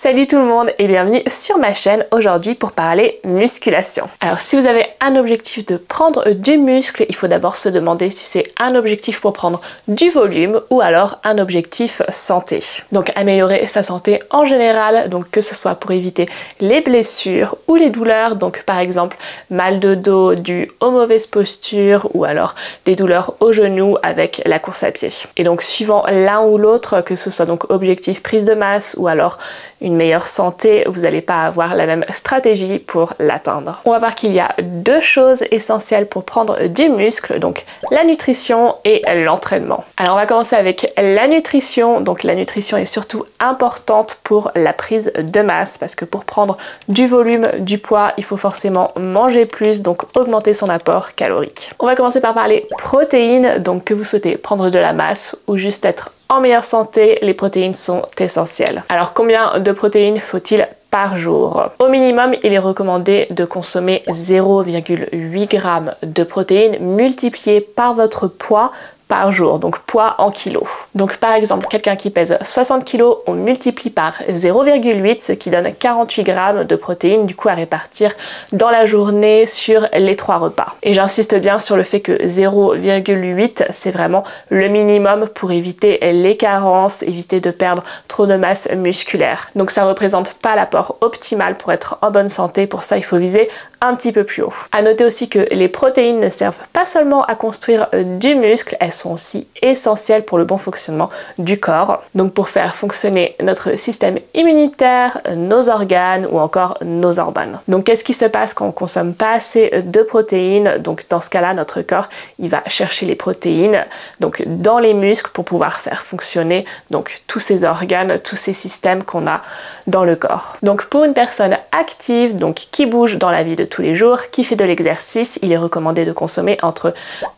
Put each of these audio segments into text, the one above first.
Salut tout le monde et bienvenue sur ma chaîne aujourd'hui pour parler musculation. Alors si vous avez un objectif de prendre du muscle, il faut d'abord se demander si c'est un objectif pour prendre du volume ou alors un objectif santé. Donc améliorer sa santé en général, donc que ce soit pour éviter les blessures ou les douleurs, donc par exemple mal de dos dû aux mauvaises postures ou alors des douleurs aux genoux avec la course à pied. Et donc suivant l'un ou l'autre, que ce soit donc objectif prise de masse ou alors une meilleure santé, vous n'allez pas avoir la même stratégie pour l'atteindre. On va voir qu'il y a deux choses essentielles pour prendre du muscle, donc la nutrition et l'entraînement. Alors on va commencer avec la nutrition. Donc la nutrition est surtout importante pour la prise de masse parce que pour prendre du volume, du poids, il faut forcément manger plus, donc augmenter son apport calorique. On va commencer par parler protéines, donc que vous souhaitez prendre de la masse ou juste être en meilleure santé, les protéines sont essentielles. Alors combien de protéines faut-il par jour? Au minimum, il est recommandé de consommer 0,8 g de protéines multipliées par votre poids par jour, donc poids en kilos. Donc par exemple, quelqu'un qui pèse 60 kg, on multiplie par 0,8, ce qui donne 48 g de protéines, du coup à répartir dans la journée sur les 3 repas. Et j'insiste bien sur le fait que 0,8, c'est vraiment le minimum pour éviter les carences, éviter de perdre trop de masse musculaire. Donc ça représente pas l'apport optimal pour être en bonne santé, pour ça il faut viser un petit peu plus haut. À noter aussi que les protéines ne servent pas seulement à construire du muscle, elles sont aussi essentielles pour le bon fonctionnement du corps. Donc pour faire fonctionner notre système immunitaire, nos organes ou encore nos hormones. Donc qu'est-ce qui se passe quand on consomme pas assez de protéines? Donc dans ce cas-là, notre corps, il va chercher les protéines donc dans les muscles pour pouvoir faire fonctionner donc tous ces organes, tous ces systèmes qu'on a dans le corps. Donc pour une personne active, donc qui bouge dans la vie de tous les jours, qui fait de l'exercice, il est recommandé de consommer entre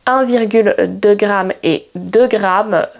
1,2 g et 2 g,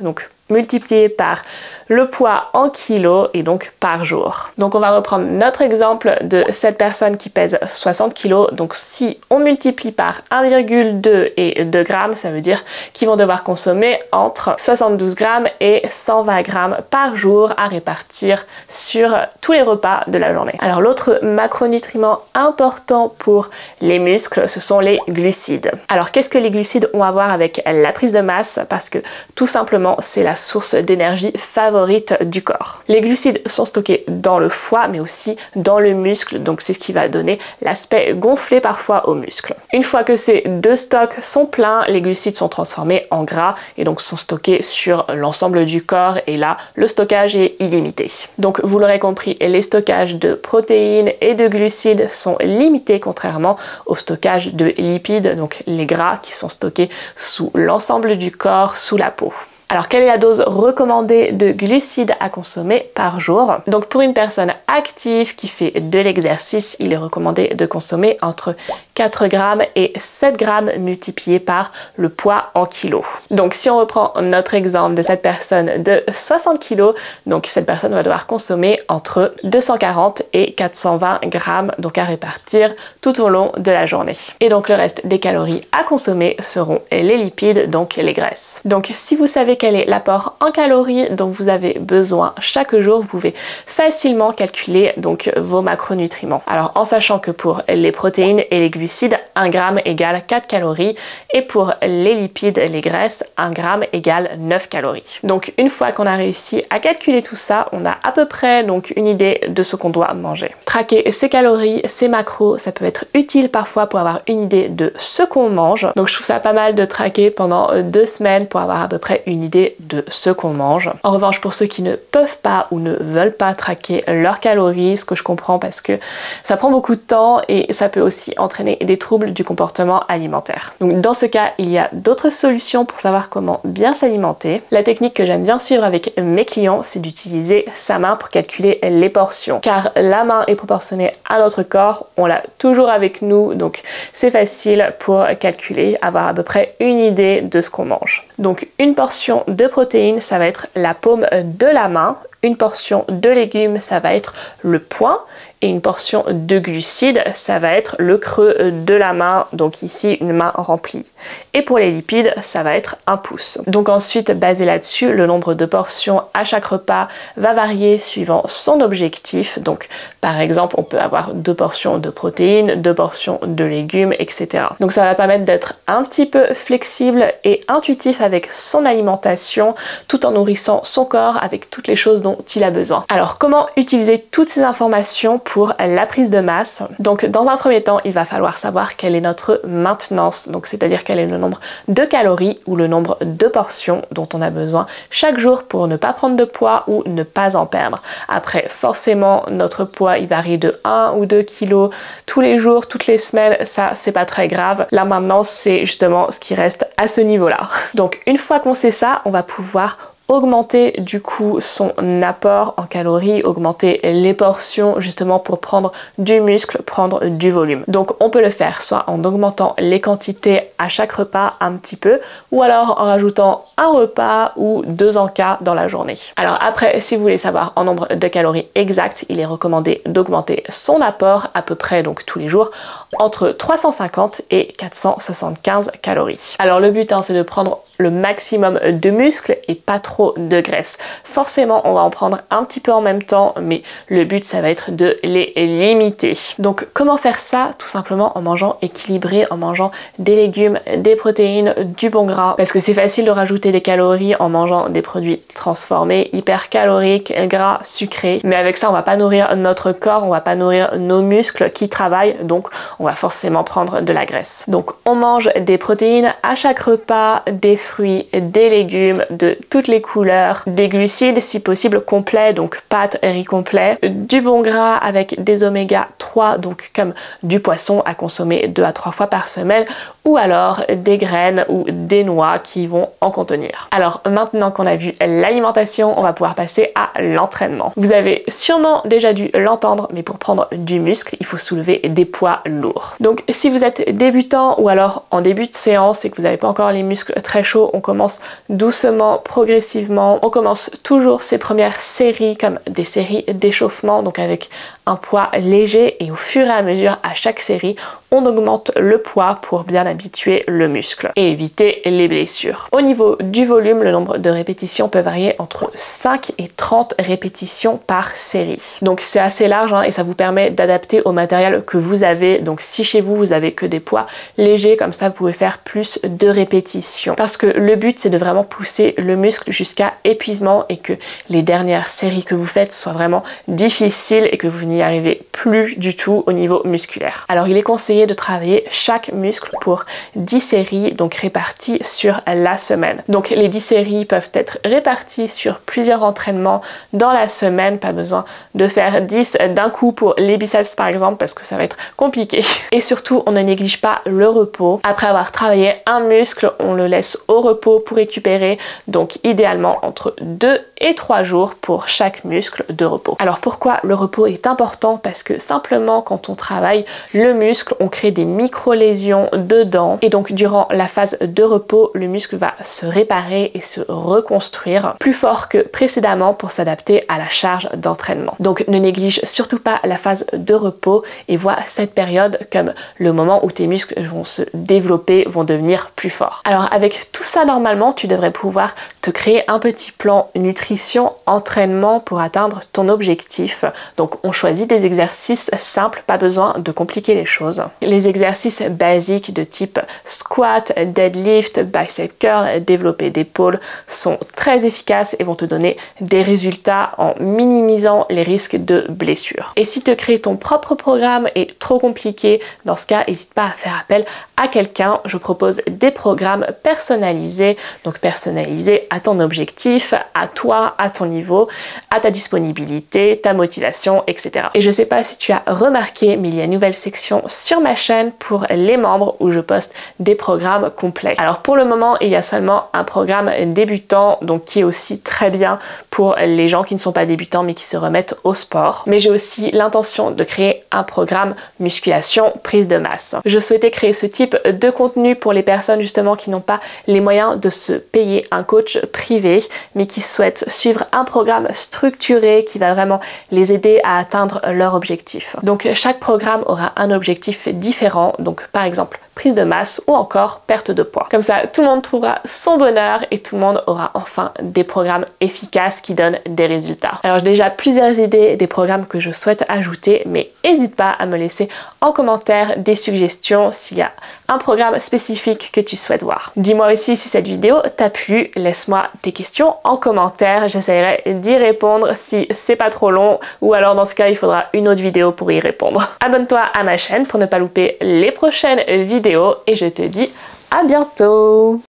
donc multiplié par le poids en kilos et donc par jour. Donc on va reprendre notre exemple de cette personne qui pèse 60 kg. Donc si on multiplie par 1,2 et 2 g, ça veut dire qu'ils vont devoir consommer entre 72 g et 120 g par jour à répartir sur tous les repas de la journée. Alors l'autre macronutriment important pour les muscles, ce sont les glucides. Alors qu'est-ce que les glucides ont à voir avec la prise de masse? Parce que tout simplement c'est la source d'énergie favorite du corps. Les glucides sont stockés dans le foie mais aussi dans le muscle, donc c'est ce qui va donner l'aspect gonflé parfois au muscle. Une fois que ces deux stocks sont pleins, les glucides sont transformés en gras et donc sont stockés sur l'ensemble du corps et là le stockage est illimité. Donc vous l'aurez compris, les stockages de protéines et de glucides sont limités contrairement au stockage de lipides, donc les gras qui sont stockés sous l'ensemble du corps, sous la peau. Alors quelle est la dose recommandée de glucides à consommer par jour? Donc pour une personne active qui fait de l'exercice, il est recommandé de consommer entre 4 g et 7 g multiplié par le poids en kilos. Donc si on reprend notre exemple de cette personne de 60 kg, donc cette personne va devoir consommer entre 240 et 420 g, donc à répartir tout au long de la journée. Et donc le reste des calories à consommer seront les lipides, donc les graisses. Donc si vous savez quel est l'apport en calories dont vous avez besoin chaque jour, vous pouvez facilement calculer donc vos macronutriments. Alors en sachant que pour les protéines et les glucides, 1 g égale 4 calories et pour les lipides, les graisses, 1 g égale 9 calories. Donc une fois qu'on a réussi à calculer tout ça, on a à peu près donc une idée de ce qu'on doit manger. Traquer ses calories, ses macros, ça peut être utile parfois pour avoir une idée de ce qu'on mange. Donc je trouve ça pas mal de traquer pendant 2 semaines pour avoir à peu près une idée de ce qu'on mange. En revanche, pour ceux qui ne peuvent pas ou ne veulent pas traquer leurs calories, ce que je comprends parce que ça prend beaucoup de temps et ça peut aussi entraîner des troubles du comportement alimentaire. Donc dans ce cas, il y a d'autres solutions pour savoir comment bien s'alimenter. La technique que j'aime bien suivre avec mes clients, c'est d'utiliser sa main pour calculer les portions. Car la main est proportionnée à notre corps, on l'a toujours avec nous, donc c'est facile pour calculer, avoir à peu près une idée de ce qu'on mange. Donc une portion de protéines, ça va être la paume de la main. une portion de légumes, ça va être le poing. Et une portion de glucides, ça va être le creux de la main, donc ici une main remplie. Et pour les lipides, ça va être un pouce. Donc ensuite, basé là-dessus, le nombre de portions à chaque repas va varier suivant son objectif. Donc par exemple, on peut avoir 2 portions de protéines, 2 portions de légumes, etc. Donc ça va permettre d'être un petit peu flexible et intuitif avec son alimentation, tout en nourrissant son corps avec toutes les choses dont il a besoin. Alors comment utiliser toutes ces informations pour la prise de masse? Donc dans un premier temps, il va falloir savoir quelle est notre maintenance, donc c'est-à-dire quel est le nombre de calories ou le nombre de portions dont on a besoin chaque jour pour ne pas prendre de poids ou ne pas en perdre. Après, forcément, notre poids, il varie de 1 ou 2 kilos tous les jours, toutes les semaines, ça c'est pas très grave. La maintenance, c'est justement ce qui reste à ce niveau-là. Donc une fois qu'on sait ça, on va pouvoir augmenter du coup son apport en calories, augmenter les portions justement pour prendre du muscle, prendre du volume. Donc on peut le faire soit en augmentant les quantités à chaque repas un petit peu, ou alors en rajoutant un repas ou 2 encas dans la journée. Alors après, si vous voulez savoir en nombre de calories exact, il est recommandé d'augmenter son apport à peu près donc tous les jours entre 350 et 475 calories. Alors le but c'est de prendre le maximum de muscles et pas trop de graisse. Forcément, on va en prendre un petit peu en même temps, mais le but, ça va être de les limiter. Donc, comment faire ça? Tout simplement en mangeant équilibré, en mangeant des légumes, des protéines, du bon gras. Parce que c'est facile de rajouter des calories en mangeant des produits transformés, hyper caloriques, gras, sucrés. Mais avec ça, on va pas nourrir notre corps, on va pas nourrir nos muscles qui travaillent, donc on va forcément prendre de la graisse. Donc, on mange des protéines à chaque repas, des fruits, des légumes de toutes les couleurs, des glucides si possible complets, donc pâtes, riz complet, du bon gras avec des oméga 3, donc comme du poisson à consommer 2 à 3 fois par semaine, ou alors des graines ou des noix qui vont en contenir. Alors maintenant qu'on a vu l'alimentation, on va pouvoir passer à l'entraînement. Vous avez sûrement déjà dû l'entendre, mais pour prendre du muscle, il faut soulever des poids lourds. Donc si vous êtes débutant ou alors en début de séance et que vous n'avez pas encore les muscles très chauds, on commence doucement, progressivement. On commence toujours ces premières séries comme des séries d'échauffement, donc avec un poids léger, et au fur et à mesure, à chaque série, on augmente le poids pour bien habituer le muscle et éviter les blessures. Au niveau du volume, le nombre de répétitions peut varier entre 5 et 30 répétitions par série. Donc c'est assez large et ça vous permet d'adapter au matériel que vous avez. Donc si chez vous, vous avez que des poids légers, comme ça vous pouvez faire plus de répétitions. Parce que le but, c'est de vraiment pousser le muscle jusqu'à épuisement et que les dernières séries que vous faites soient vraiment difficiles et que vous n'y arrivez plus du tout au niveau musculaire. Alors il est conseillé de travailler chaque muscle pour 10 séries, donc réparties sur la semaine. Donc les 10 séries peuvent être réparties sur plusieurs entraînements dans la semaine, pas besoin de faire 10 d'un coup pour les biceps par exemple, parce que ça va être compliqué. Et surtout, on ne néglige pas le repos. Après avoir travaillé un muscle, on le laisse au repos pour récupérer, donc idéalement entre 2 et 3 jours pour chaque muscle de repos. Alors pourquoi le repos est important? Parce que simplement quand on travaille le muscle, on crée des micro-lésions dedans, et donc durant la phase de repos, le muscle va se réparer et se reconstruire plus fort que précédemment pour s'adapter à la charge d'entraînement. Donc ne néglige surtout pas la phase de repos et vois cette période comme le moment où tes muscles vont se développer, vont devenir plus forts. Alors avec tout ça, normalement, tu devrais pouvoir te créer un petit plan nutrition, entraînement pour atteindre ton objectif. Donc on choisit des exercices simples, pas besoin de compliquer les choses. Les exercices basiques de type squat, deadlift, bicep curl, développé d'épaule sont très efficaces et vont te donner des résultats en minimisant les risques de blessures. Et si te créer ton propre programme est trop compliqué, dans ce cas, n'hésite pas à faire appel à quelqu'un. Je propose des programmes personnalisés, donc personnalisés à ton objectif, à toi, à ton niveau, à ta disponibilité, ta motivation, etc. Et je sais pas si tu as remarqué, mais il y a une nouvelle section sur ma ma chaîne pour les membres où je poste des programmes complets. Alors pour le moment, il y a seulement un programme débutant, donc qui est aussi très bien pour les gens qui ne sont pas débutants mais qui se remettent au sport. Mais j'ai aussi l'intention de créer un programme musculation prise de masse. Je souhaitais créer ce type de contenu pour les personnes justement qui n'ont pas les moyens de se payer un coach privé mais qui souhaitent suivre un programme structuré qui va vraiment les aider à atteindre leur objectif. Donc chaque programme aura un objectif différent, donc par exemple prise de masse ou encore perte de poids. Comme ça, tout le monde trouvera son bonheur et tout le monde aura enfin des programmes efficaces qui donnent des résultats. Alors j'ai déjà plusieurs idées des programmes que je souhaite ajouter, mais n'hésite pas à me laisser en commentaire des suggestions s'il y a un programme spécifique que tu souhaites voir. Dis-moi aussi si cette vidéo t'a plu, laisse-moi tes questions en commentaire, j'essaierai d'y répondre si c'est pas trop long ou alors dans ce cas il faudra une autre vidéo pour y répondre. Abonne-toi à ma chaîne pour ne pas louper les prochaines vidéos et je te dis à bientôt!